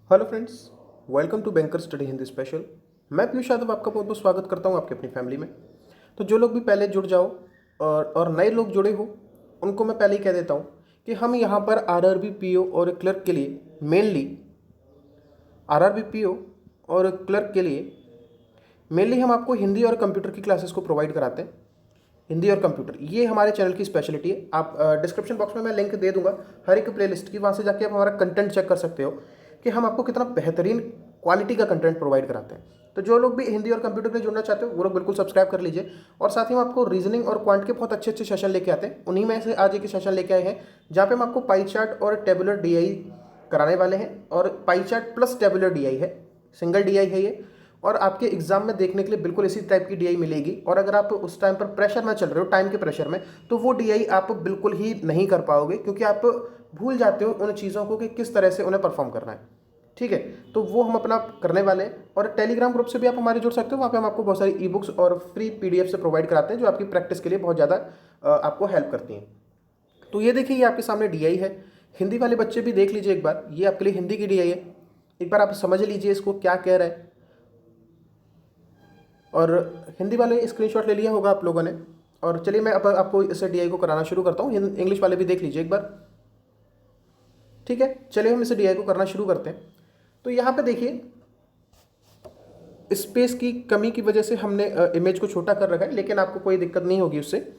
Hello friends, welcome to banker study Hindi special. मैं पीयूष यादव आपका बहुत बहुत स्वागत करता हूं आपकी अपनी फैमिली में। तो जो लोग भी पहले जुड़ जाओ और नए लोग जुड़े हो, उनको मैं पहले ही कह देता हूं कि हम यहां पर आरआरबी पीओ और क्लर्क के लिए मेनली हम आपको हिंदी और कंप्यूटर की क्लासेस को प्रोवाइड कराते हैं। हिंदी और कंप्यूटर ये हमारे चैनल की स्पेशलिटी है। आप डिस्क्रिप्शन बॉक्स में मैं लिंक दे दूंगा हर एक प्लेलिस्ट की, वहाँ से जाके आप हमारा कंटेंट चेक कर सकते हो कि हम आपको कितना बेहतरीन क्वालिटी का कंटेंट प्रोवाइड कराते हैं। तो जो लोग भी हिंदी और कंप्यूटर के लिए जुड़ना चाहते हो वो लोग बिल्कुल सब्सक्राइब कर लीजिए। और साथ ही हम आपको रीजनिंग और क्वांट के बहुत अच्छे अच्छे सेशन लेके आते हैं। उन्हीं में से आज एक सेशन लेके आए हैं जहाँ पे हम आपको पाई चार्ट और टेबुलर डीआई कराने वाले हैं। और pie chart plus tabular DI है, सिंगल डीआई है ये। और आपके एग्जाम में देखने के लिए बिल्कुल इसी टाइप की डीआई मिलेगी। और अगर आप उस टाइम पर प्रेशर में चल रहे हो, टाइम के प्रेशर में, तो वो डीआई आप बिल्कुल ही नहीं कर पाओगे, क्योंकि आप भूल जाते हो उन चीज़ों को कि किस तरह से उन्हें परफॉर्म करना है। ठीक है, तो वो हम अपना करने वाले हैं। और टेलीग्राम ग्रुप से भी आप हमारे जुड़ सकते हो। वहाँ पे हम आपको बहुत सारी ई बुक्स और फ्री पीडीएफ से प्रोवाइड कराते हैं जो आपकी प्रैक्टिस के लिए बहुत ज़्यादा आपको हेल्प करती हैं। तो ये देखिए, ये आपके सामने डीआई है। हिंदी वाले बच्चे भी देख लीजिए एक बार, ये आपके लिए हिंदी की डीआई है। एक बार आप समझ लीजिए इसको क्या कह रहा है। और हिंदी वाले स्क्रीनशॉट ले लिया होगा आप लोगों ने। और चलिए मैं अब आपको इसे डीआई को कराना शुरू करता हूँ। इंग्लिश वाले भी देख लीजिए एक बार। ठीक है, चलिए हम इसे डीआई को करना शुरू करते हैं। तो यहाँ पे देखिए, स्पेस की कमी की वजह से हमने इमेज को छोटा कर रखा है, लेकिन आपको कोई दिक्कत नहीं होगी उससे।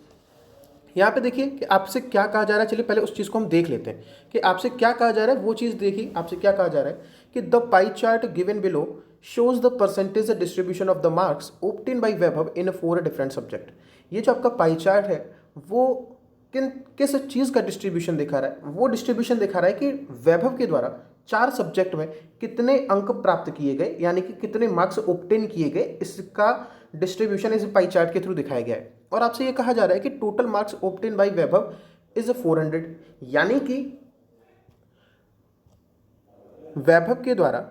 यहाँ पे देखिए कि आपसे क्या कहा जा रहा है। चलिए पहले उस चीज़ को हम देख लेते हैं कि आपसे क्या कहा जा रहा है। वो चीज़ देखिए, आपसे क्या कहा जा रहा है कि the pie chart given below shows the percentage distribution of the marks obtain by Vaibhav in 4 different subject. ये जो आपका पाई चार्ट है वो किस चीज़ का डिस्ट्रीब्यूशन दिखा रहा है। वो डिस्ट्रीब्यूशन दिखा रहा है कि वैभव के द्वारा 4 सब्जेक्ट में कितने अंक प्राप्त किए गए, यानी कि कितने मार्क्स ऑब्टेन किए गए, इसका डिस्ट्रीब्यूशन इस पाई चार्ट के थ्रू दिखाया गया है। और आपसे ये कहा जा रहा है कि total marks obtain by Vaibhav is 400, यानी कि वैभव के द्वारा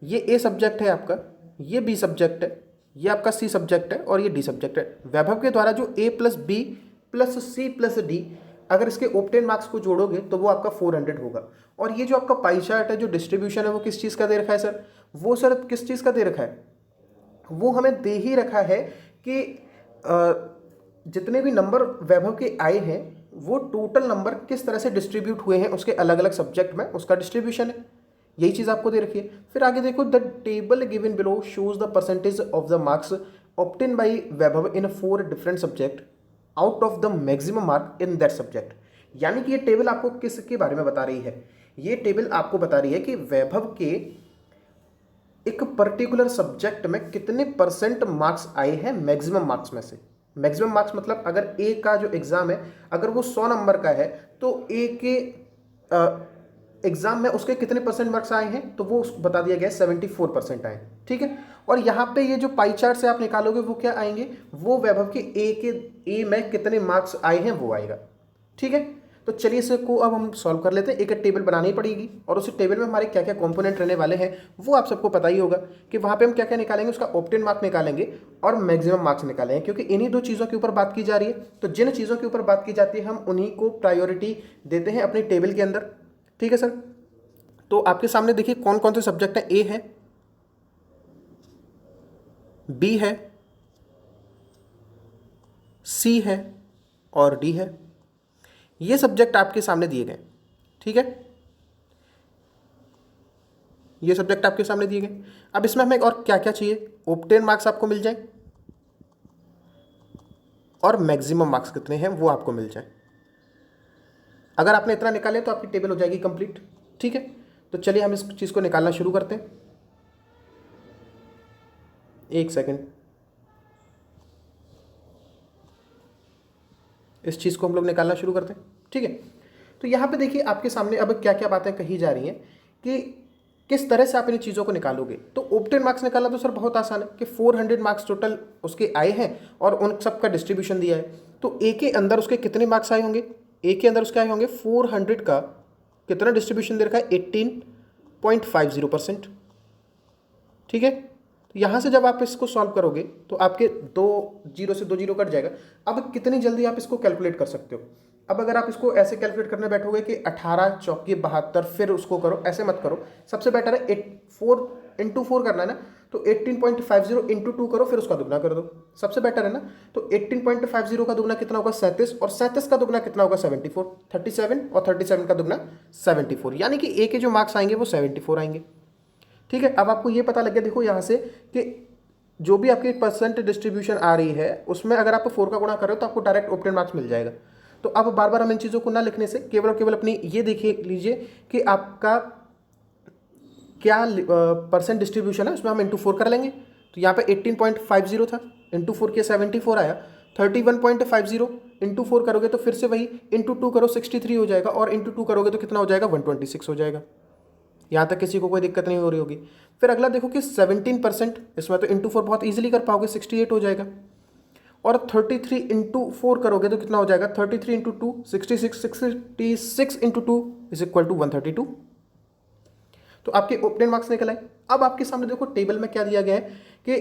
ये ए सब्जेक्ट है आपका, ये बी सब्जेक्ट है, ये आपका सी सब्जेक्ट है और ये डी सब्जेक्ट है। वैभव के द्वारा जो A plus B plus C plus D, अगर इसके ऑब्टेन मार्क्स को जोड़ोगे तो वो आपका 400 होगा। और ये जो आपका पाई चार्ट है, जो डिस्ट्रीब्यूशन है, वो किस चीज़ का दे रखा है सर? वो सर किस चीज़ का दे रखा है? वो हमें दे ही रखा है कि जितने भी नंबर वैभव के आए हैं वो टोटल नंबर किस तरह से डिस्ट्रीब्यूट हुए हैं उसके अलग अलग सब्जेक्ट में, उसका डिस्ट्रीब्यूशन है। यही चीज़ आपको दे रखी है। फिर आगे देखो, the table given below shows the percentage of the marks obtain by Vaibhav in 4 different subject out of the maximum mark in that subject. यानी कि ये टेबल आपको किसके बारे में बता रही है? ये टेबल आपको बता रही है कि वैभव के एक पर्टिकुलर सब्जेक्ट में कितने परसेंट मार्क्स आए हैं मैक्सिमम मार्क्स में से। मैक्सिमम मार्क्स मतलब अगर ए का जो एग्ज़ाम है, अगर वो 100 नंबर का है, तो ए के एग्जाम में उसके कितने परसेंट मार्क्स आए हैं, तो वो बता दिया गया 74% आए। ठीक है, और यहाँ पे ये जो पाई चार्ट से आप निकालोगे वो क्या आएंगे? वो वैभव के ए में कितने मार्क्स आए हैं वो आएगा। ठीक है, तो चलिए इसको अब हम सॉल्व कर लेते हैं। एक टेबल बनानी पड़ेगी और उस टेबल में हमारे क्या क्या कंपोनेंट रहने वाले हैं वो आप सबको पता ही होगा कि वहाँ पे हम क्या क्या निकालेंगे। उसका ऑब्टेन मार्क निकालेंगे और मैक्सिमम मार्क्स निकालेंगे, क्योंकि इन्हीं दो चीज़ों के ऊपर बात की जा रही है। तो जिन चीज़ों के ऊपर बात की जाती है हम उन्हीं को प्रायोरिटी देते हैं अपनी टेबल के अंदर। ठीक है सर, तो आपके सामने देखिए कौन कौन से सब्जेक्ट हैं। ए है, बी है, सी है और डी है। ये सब्जेक्ट आपके सामने दिए गए। ठीक है, ये सब्जेक्ट आपके सामने दिए गए। अब इसमें हमें और क्या क्या चाहिए? ऑब्टेन मार्क्स आपको मिल जाए और मैक्सिमम मार्क्स कितने हैं वो आपको मिल जाए। अगर आपने इतना निकाले तो आपकी टेबल हो जाएगी कंप्लीट। ठीक है, तो चलिए हम इस चीज़ को निकालना शुरू करते हैं। एक सेकेंड, इस चीज़ को हम लोग निकालना शुरू करते हैं। ठीक है, तो यहाँ पे देखिए आपके सामने अब क्या क्या बातें कही जा रही हैं कि किस तरह से आप इन चीज़ों को निकालोगे। तो ऑब्टेन मार्क्स निकालना तो सर बहुत आसान है कि 400 मार्क्स टोटल उसके आए हैं और उन सब का डिस्ट्रीब्यूशन दिया है। तो ए के अंदर उसके कितने मार्क्स आए होंगे? ए के अंदर उसके आए होंगे 400 का कितना डिस्ट्रीब्यूशन दे रखा है? 18.50%। ठीक है, तो यहाँ से जब आप इसको सॉल्व करोगे तो आपके 2 जीरो से 2 जीरो कट जाएगा। अब कितनी जल्दी आप इसको कैलकुलेट कर सकते हो? अब अगर आप इसको ऐसे कैलकुलेट करने बैठोगे कि 18 चौके 72 फिर उसको करो, ऐसे मत करो। सबसे बेटर है 4 इंटू 4 करना है ना, तो 18.50 इंटू 2 करो, फिर उसका दुगना कर दो, सबसे बेटर है ना। तो 18.50 का दुगना कितना होगा 37, और 37 का दुगना कितना होगा 74, 37 और 37 का दुगना 74, यानी कि ए के जो मार्क्स आएंगे वो 74 आएंगे। ठीक है, अब आपको ये पता लग गया देखो यहाँ से कि जो भी आपकी परसेंट डिस्ट्रीब्यूशन आ रही है उसमें अगर आप 4 का गुणा करो तो आपको डायरेक्ट ऑप्टेन मार्क्स मिल जाएगा। तो अब बार बार हम इन चीज़ों को ना लिखने से केवल और केवल अपनी ये देखिए लीजिए कि आपका क्या परसेंट डिस्ट्रीब्यूशन है, उसमें हम इंटू 4 कर लेंगे। तो यहाँ पे 18.50 था, इंटू 4 किया 74 आया। 31.50 इंटू 4 करोगे तो फिर से वही इंटू 2 करो 63 हो जाएगा, और इंटू 2 करोगे तो कितना हो जाएगा 126 हो जाएगा। यहाँ तक किसी को कोई दिक्कत नहीं हो रही होगी। फिर अगला देखो कि 17%, इसमें तो इंटू 4 बहुत ईजिली कर पाओगे, 68 हो जाएगा। और 33 इंटू 4 करोगे तो कितना हो जाएगा 33 into 2 66, 66 into 2 is equal to 132। तो आपके ओपन मार्क्स निकल आए। अब आपके सामने देखो टेबल में क्या दिया गया है कि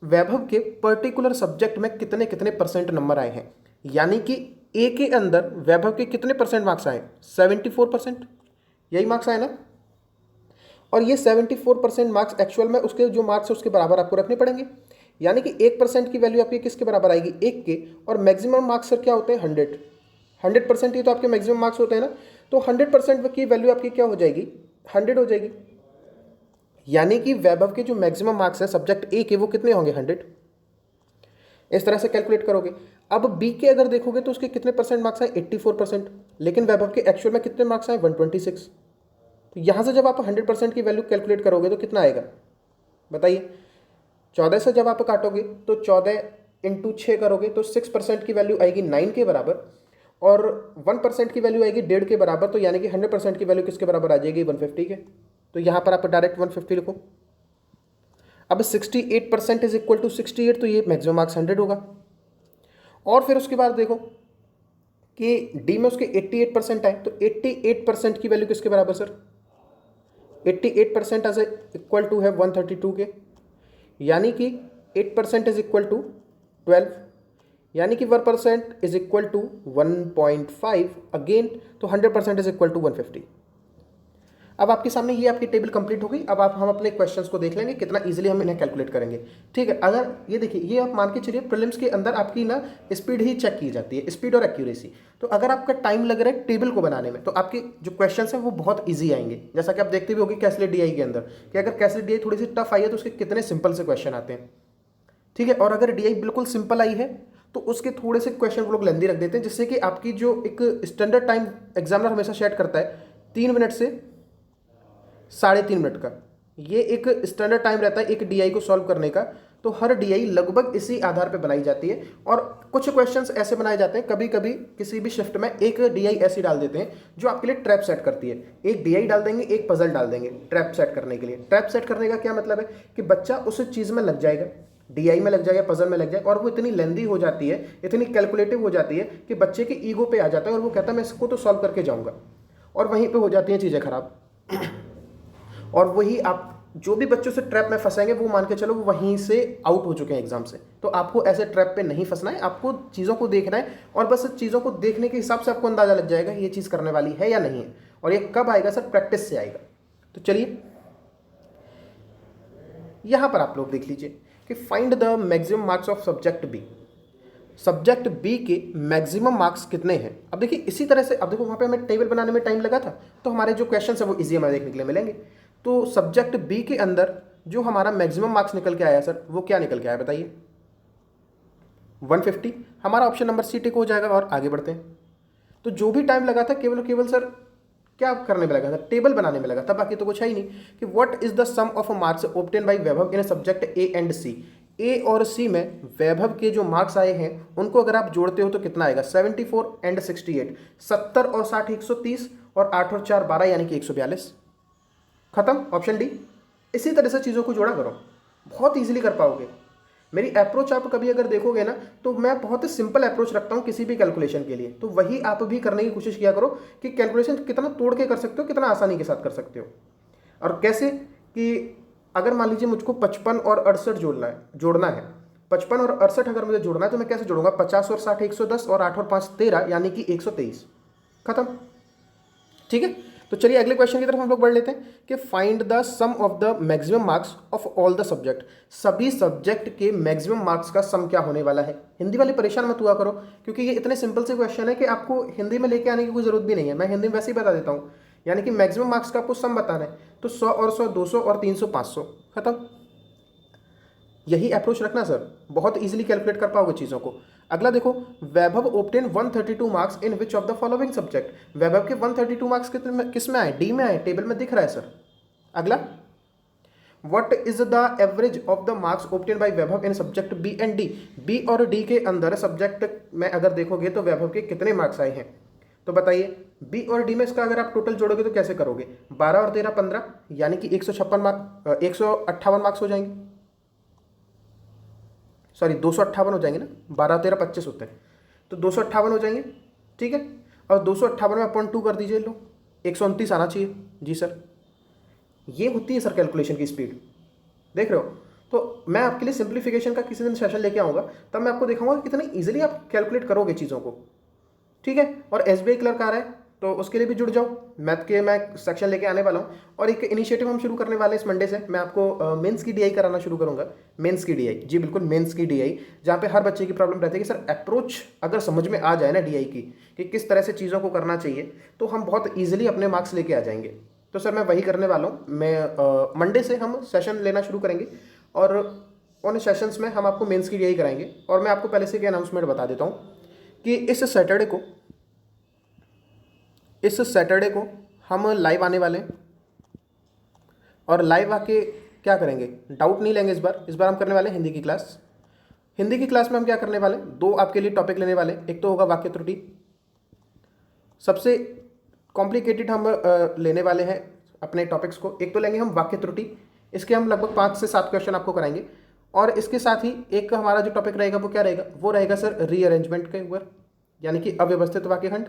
वैभव के पर्टिकुलर सब्जेक्ट में कितने कितने परसेंट नंबर आए हैं, यानी कि ए के अंदर वैभव के कितने परसेंट मार्क्स आए 74%, यही मार्क्स आए ना। और ये 74% मार्क्स एक्चुअल में उसके जो मार्क्स है उसके बराबर आपको रखने पड़ेंगे, यानी कि 1% की वैल्यू आपकी किसके बराबर आएगी 1 के, और मैक्सिमम मार्क्स सर क्या होते हैं 100% ही तो आपके मैक्सिमम मार्क्स होते हैं ना। तो 100% की वैल्यू आपकी क्या हो जाएगी 100 हो जाएगी, यानी कि वैभव के जो मैक्सिमम मार्क्स है सब्जेक्ट ए के वो कितने होंगे 100। इस तरह से कैलकुलेट करोगे। अब बी के अगर देखोगे तो उसके कितने परसेंट मार्क्स आए 84%, लेकिन वैभव के एक्चुअल में कितने मार्क्स आए 126। तो यहाँ से जब आप 100% की वैल्यू कैलकुलेट करोगे तो कितना आएगा बताइए। 14 से जब आप काटोगे तो 14 इंटू 6 करोगे तो 6% की वैल्यू आएगी 9 के बराबर, और 1% की वैल्यू आएगी 1.5 के बराबर। तो यानी कि 100% की वैल्यू किसके बराबर आ जाएगी 150 के। तो यहाँ पर आप डायरेक्ट 150 लिखो। अब 68% इज इक्वल टू 68, तो ये मैक्सिमम मार्क्स 100 होगा। और फिर उसके बाद देखो कि डी में उसके 88% आए, तो 88% की वैल्यू किसके बराबर सर 88% एज इक्वल टू है 132 के, यानी कि 8% इज इक्वल टू 12, यानी कि 1% इज इक्वल टू 1.5 अगेन, तो 100% इज इक्वल टू 150। अब आपके सामने ये आपकी टेबल कंप्लीट हो गई। अब हम अपने क्वेश्चंस को देख लेंगे कितना इजीली हम इन्हें कैलकुलेट करेंगे। ठीक है, अगर ये देखिए ये आप मान के चलिए प्रीलिम्स के अंदर आपकी ना स्पीड ही चेक की जाती है, स्पीड और एक्यूरेसी। तो अगर आपका टाइम लग रहा है टेबल को बनाने में तो आपके जो क्वेश्चंस हैं वो बहुत ईजी आएंगे। जैसा कि आप देखते भी होंगे कैसलेट डीआई के अंदर कि अगर कैसलेट डीआई थोड़ी सी टफ आई है तो उसके कितने सिंपल से क्वेश्चन आते हैं। ठीक है, और अगर डीआई बिल्कुल सिंपल आई है तो उसके थोड़े से क्वेश्चन वो लोग लेंदी रख देते हैं, जिससे कि आपकी जो एक स्टैंडर्ड टाइम एग्जामिनर हमेशा सेट करता है 3 मिनट से 3.5 मिनट का, ये एक स्टैंडर्ड टाइम रहता है एक डीआई को सॉल्व करने का। तो हर डीआई लगभग इसी आधार पर बनाई जाती है, और कुछ क्वेश्चंस ऐसे बनाए जाते हैं कभी कभी किसी भी शिफ्ट में एक डीआई ऐसी डाल देते हैं जो आपके लिए ट्रैप सेट करती है। एक डीआई डाल देंगे, एक पजल डाल देंगे ट्रैप सेट करने के लिए। ट्रैप सेट करने का क्या मतलब है कि बच्चा उस चीज़ में लग जाएगा, डीआई में लग जाएगा, पजल में लग जाएगा, और वो इतनी लेंदी हो जाती है, इतनी कैलकुलेटिव हो जाती है कि बच्चे के ईगो पे आ जाता है और वो कहता है मैं इसको तो सॉल्व करके जाऊँगा, और वहीं पर हो जाती हैं चीज़ें खराब। और वही आप जो भी बच्चों से ट्रैप में फंसाएंगे वो मान के चलो वो वहीं से आउट हो चुके हैं एग्जाम से। तो आपको ऐसे ट्रैप पे नहीं फंसना है, आपको चीज़ों को देखना है, और बस चीज़ों को देखने के हिसाब से आपको अंदाजा लग जाएगा ये चीज़ करने वाली है या नहीं है। और ये कब आएगा सर प्रैक्टिस से आएगा। तो चलिए यहाँ पर आप लोग देख लीजिए कि find the maximum marks of subject B. Subject B के मैक्सिमम मार्क्स कितने हैं। अब देखिए इसी तरह से, अब देखो वहाँ पे हमें टेबल बनाने में टाइम लगा था तो हमारे जो क्वेश्चन है वो इजी हमें देखने के लिए मिलेंगे। तो सब्जेक्ट बी के अंदर जो हमारा मैक्सिमम मार्क्स निकल के आया सर वो क्या निकल के आया बताइए 150। हमारा ऑप्शन नंबर सी टिक हो जाएगा और आगे बढ़ते हैं। तो जो भी टाइम लगा था केवल केवल सर क्या करने में लगा था टेबल बनाने में लगा था, बाकी तो कुछ है ही नहीं। कि what is the sum of marks obtain by Vaibhav in subject A and C. A और सी में वैभव के जो मार्क्स आए हैं उनको अगर आप जोड़ते हो तो कितना आएगा 74 एंड 68, 70 और 60 130, और 8 और 4 12 यानी कि 142। खत्म, ऑप्शन डी। इसी तरह से चीज़ों को जोड़ा करो, बहुत इजीली कर पाओगे। मेरी अप्रोच आप कभी अगर देखोगे ना तो मैं बहुत ही सिंपल अप्रोच रखता हूँ किसी भी कैलकुलेशन के लिए, तो वही आप भी करने की कोशिश किया करो कि कैलकुलेशन कितना तोड़ के कर सकते हो, कितना आसानी के साथ कर सकते हो। और कैसे कि अगर मान लीजिए मुझको 55 और 68 जोड़ना है 55 और 68 अगर मुझे जोड़ना है तो मैं कैसे जोड़ूंगा, 50 और 60 110 और 8 और 5 13 यानी कि 123। खत्म। ठीक है, तो चलिए अगले क्वेश्चन की तरफ हम लोग बढ़ लेते हैं कि find the sum of the maximum marks of all the subject. सभी सब्जेक्ट के मैक्सिमम मार्क्स का सम क्या होने वाला है। हिंदी वाले परेशान मत हुआ करो, क्योंकि ये इतने सिंपल से क्वेश्चन है कि आपको हिंदी में लेके आने की कोई जरूरत भी नहीं है, मैं हिंदी में वैसे ही बता देता हूँ। यानी कि मैक्सिमम मार्क्स का आपको सम बताना है, तो 100 और 100 200 और 300 500। खत्म। यही अप्रोच रखना सर, बहुत इजीली कैलकुलेट कर पाओगे चीज़ों को। अगला देखो, Vaibhav obtain 132 marks in which of the following subject. Vaibhav के 132 मार्क्स किस में आए, डी में आए, टेबल में दिख रहा है सर। अगला, what is the average of the marks obtain by Vaibhav in subject B and D. B और डी के अंदर सब्जेक्ट में अगर देखोगे तो वैभव के कितने मार्क्स आए हैं, तो बताइए। बी और डी में इसका अगर आप टोटल जोड़ोगे तो कैसे करोगे, 12 और 13 15, यानी कि 156 मार्क 158 मार्क्स हो जाएंगे, सॉरी 258 हो जाएंगे ना, 12 13 25 होते हैं, तो 258 हो जाएंगे। ठीक है, और 258 में अपॉइंट 2 कर दीजिए, लो 129 आना चाहिए। जी सर, ये होती है सर कैलकुलेशन की स्पीड, देख रहे हो। तो मैं आपके लिए सिंप्लीफिकेशन का किसी दिन सेशन लेके आऊँगा, तब मैं आपको दिखाऊंगा कि कितनी ईजिली आप कैलकुलेट करोगे चीज़ों को। ठीक है, और एसबीआई क्लर्क आ रहा है तो उसके लिए भी जुड़ जाओ, मैथ के मैं सेक्शन लेके आने वाला हूँ। और एक इनिशिएटिव हम शुरू करने वाले हैं इस मंडे से, मैं आपको मेंस की डीआई कराना शुरू करूँगा। मेंस की डीआई, जी बिल्कुल मेंस की डीआई, जहाँ पे हर बच्चे की प्रॉब्लम रहती है कि सर अप्रोच अगर समझ में आ जाए ना डीआई की, कि किस तरह से चीज़ों को करना चाहिए, तो हम बहुत ईजिली अपने मार्क्स लेके आ जाएंगे। तो सर मैं वही करने वाला हूँ। मैं मंडे से हम सेशन लेना शुरू करेंगे, और उन सेशंस में हम आपको मेंस की डीआई कराएंगे। और मैं आपको पहले से एक अनाउंसमेंट बता देता हूँ कि इस सैटरडे को हम लाइव आने वाले हैं, और लाइव आके क्या करेंगे, डाउट नहीं लेंगे। इस बार हम करने वाले हैं हिंदी की क्लास। हिंदी की क्लास में हम क्या करने वाले हैं, 2 आपके लिए टॉपिक लेने वाले। एक तो होगा वाक्य त्रुटि, सबसे कॉम्प्लिकेटेड हम लेने वाले हैं अपने टॉपिक्स को। एक तो लेंगे हम वाक्य त्रुटि, इसके हम लगभग 5 से 7 क्वेश्चन आपको कराएंगे। और इसके साथ ही एक हमारा जो टॉपिक रहेगा वो क्या रहेगा, वो रहेगा सर रीअरेंजमेंट के ऊपर, यानी कि अव्यवस्थित वाक्यखंड।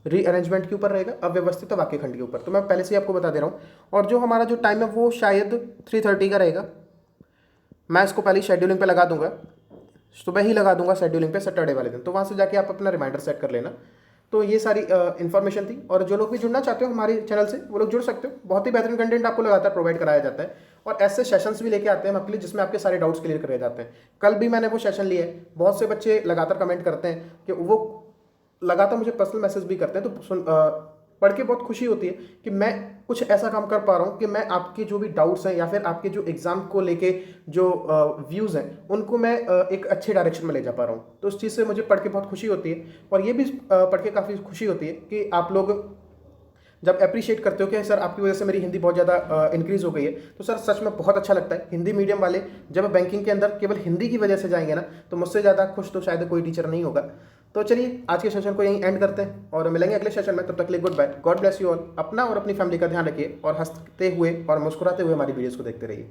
रीअरेंजमेंट के ऊपर रहेगा, अव्यवस्थित वाक्यखंड के ऊपर। तो मैं पहले से ही आपको बता दे रहा हूँ। और जो हमारा जो टाइम है वो शायद 3:30 का रहेगा। मैं इसको पहले शेड्यूलिंग पे लगा दूंगा, सुबह ही लगा दूंगा शेड्यूलिंग पे सैटरडे वाले दिन, तो वहाँ से जाके आप अपना रिमाइंडर सेट कर लेना। तो ये सारी इन्फॉर्मेशन थी। और जो लोग भी जुड़ना चाहते हो हमारे चैनल से, वो लोग जुड़ सकते हो। बहुत ही बेहतरीन कंटेंट आपको लगातार प्रोवाइड कराया जाता है, और ऐसे सेशंस भी लेके आते हैं हम आपके लिए, जिसमें आपके सारे डाउट्स क्लियर करे जाते हैं। कल भी मैंने वो सेशन लिया है। बहुत से बच्चे लगातार कमेंट करते हैं कि वो लगातार मुझे पर्सनल मैसेज भी करते हैं, तो पढ़ के बहुत खुशी होती है कि मैं कुछ ऐसा काम कर पा रहा हूँ कि मैं आपके जो भी डाउट्स हैं या फिर आपके जो एग्ज़ाम को लेके जो व्यूज़ हैं उनको मैं एक अच्छे डायरेक्शन में ले जा पा रहा हूँ। तो उस चीज़ से मुझे पढ़ के बहुत खुशी होती है। और ये भी पढ़ के काफ़ी खुशी होती है कि आप लोग जब अप्रिशिएट करते हो कि सर आपकी वजह से मेरी हिंदी बहुत ज़्यादा इंक्रीज़ हो गई है, तो सर सच में बहुत अच्छा लगता है। हिंदी मीडियम वाले जब बैंकिंग के अंदर केवल हिंदी की वजह से जाएंगे ना, तो मुझसे ज़्यादा खुश तो शायद कोई टीचर नहीं होगा। तो चलिए आज के सेशन को यहीं एंड करते हैं, और मिलेंगे अगले सेशन में। तब तक के लिए goodbye, God bless you all. अपना और अपनी फैमिली का ध्यान रखिए, और हंसते हुए और मुस्कुराते हुए हमारी वीडियोज़ को देखते रहिए।